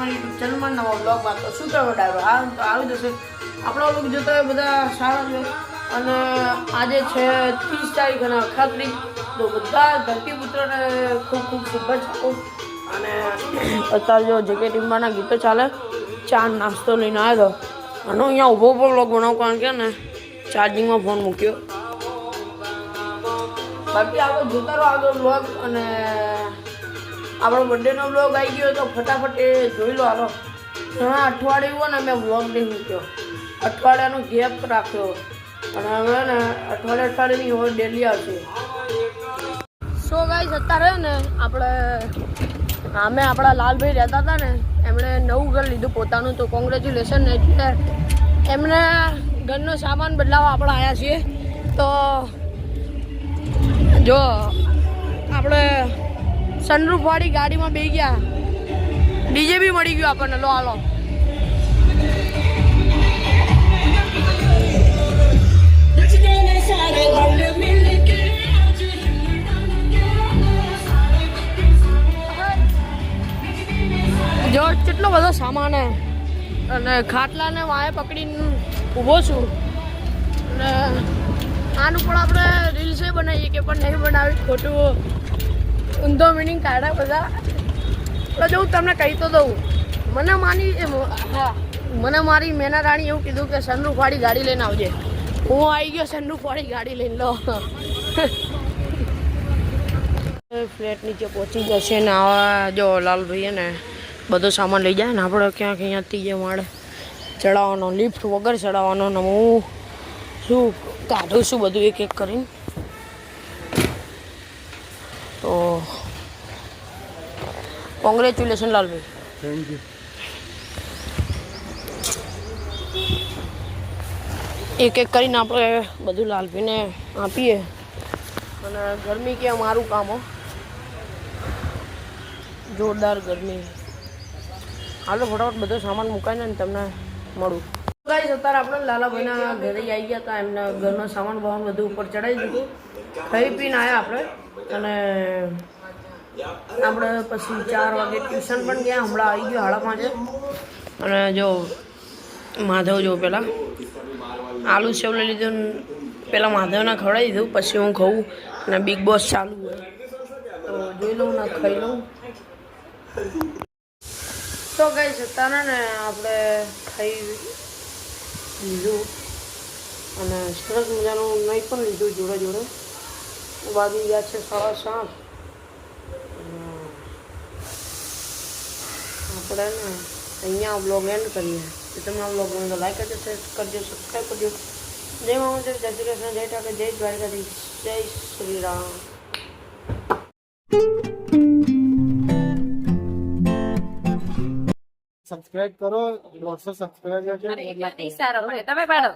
મારી યુટ્યુબ ચેનલમાં નવા બ્લોગમાં. તો શું કરવા ડાયો તો આવી જશે. આપણા બ્લોગ જોતા હોય બધા સારા છે. અને આજે છે 30 તારીખ અને અખાત્રીજ. તો બધા ધરતીપુત્રોને ખૂબ ખૂબ શુભેચ્છાઓ. અને અત્યારે જો જેકે ટીમ્બાના ગીતો ચાલે. ચા નાસ્તો લઈને આવ્યો હતો અને અહીંયા ઊભો ઊભો બ્લોગ બનાવું કારણ કે ને ચાર્જિંગમાં ફોન મૂક્યો. બાકી આપણે જોતા રહો આગળ બ્લોગ. અને આપણો બર્થડેનો બ્લોગ આવી ગયો તો ફટાફટ એ જોઈ લો. હાલો ઘણા અઠવાડિયું હોય ને મેં બ્લોગ નહીં મૂક્યો. અઠવાડિયાનો ગેપ રાખ્યો અને હવે ને અઠવાડિયાની હવે ડેલી આવશે. સો ગાઈસ અત્યારે ને આપણા લાલભાઈ રહેતા હતા ને એમણે નવું ઘર લીધું પોતાનું. તો કોંગ્રેચ્યુલેશન ને એટલે એમને ઘરનો સામાન બદલાવવા આપણે આવ્યા છીએ. તો જો આપણે સનરૂફવાળી ગાડીમાં બેસી ગયા. ડીજે બી મળી ગયું આપણને. લો હાલો જો કેટલો બધો સામાન હે. અને ખાટલાને વાય પકડીને ઊભો છું. અને આનું પણ આપણે રીલ્સે બનાવીએ કે પણ નહીં બનાવી. ખોટું ઊંધો મિનિંગ કાઢ્યા બધા. તો જો હું તમને કહી તો દઉં. મને મારી મેના રાણી એવું કીધું કે સનરૂફવાળી ગાડી લઈને આવજે. હું આવી ગયો સનરૂફવાળી ગાડી લઈને. લો ફ્લેટ નીચે પહોંચી જશે ને આવા જો લાલભાઈએ ને બધો સામાન લઈ જાય ને આપણે ક્યાંક અહીંયા ત્રીજે માળે ચડાવવાનો. લિફ્ટ વગર ચડાવવાનો. ને હું શું કાઢું છું બધું એક એક કરીને. તો કોંગ્રેચ્યુલેશન લાલભાઈ. Thank you. એક એક કરીને આપણે બધું લાલભાઈને આપીએ. અને ગરમી કે મારું કામ હો જોરદાર ગરમી. હાલો ફટાફટ બધો સામાન મુકાઈને ને તમને મળું. ગાઈસ અત્યારે આપણે લાલાભાઈના ઘરે આવી ગયા હતા. એમને ઘરનો સામાન બહાર બધું ઉપર ચડાવી દીધું. ખાઈ પીને આવ્યા આપણે. અને આપણે પછી 4 વાગે ટ્યુશન પણ ગયા. હમણાં આવી ગયો 5:30. અને જો માધવ જો પહેલાં આલુ સેવ લઈ લીધું. પહેલાં માધવને ખવડાવી દીધું પછી હું ખાઉં. અને બિગ બોસ ચાલુ હોય તો જોઈ લઉં ને ખાઈ લઉં. તો ગાઈસ અત્યારે ને આપણે ખાઈ લીધું અને સરસ મજાનું નહીં પણ લીધું જોડે જોડે. વાગી ગયા છે 7:30. આપણે ને અહીંયા બ્લોગ એન્ડ કરીએ. તો તમને આ બ્લોગ ગમે તો લાઈક કરજો, શેર કરજો, સબસ્ક્રાઈબ કરજો. જય મામાદેવ, જય શ્રી કૃષ્ણ, જય ઠાકર, જય દ્વારકાધીશ, જય શ્રી રામ. સબસ્ક્રાઇબ કરો. 100 સબસ્ક્રાઇબર છે. સારો તમે પાડો.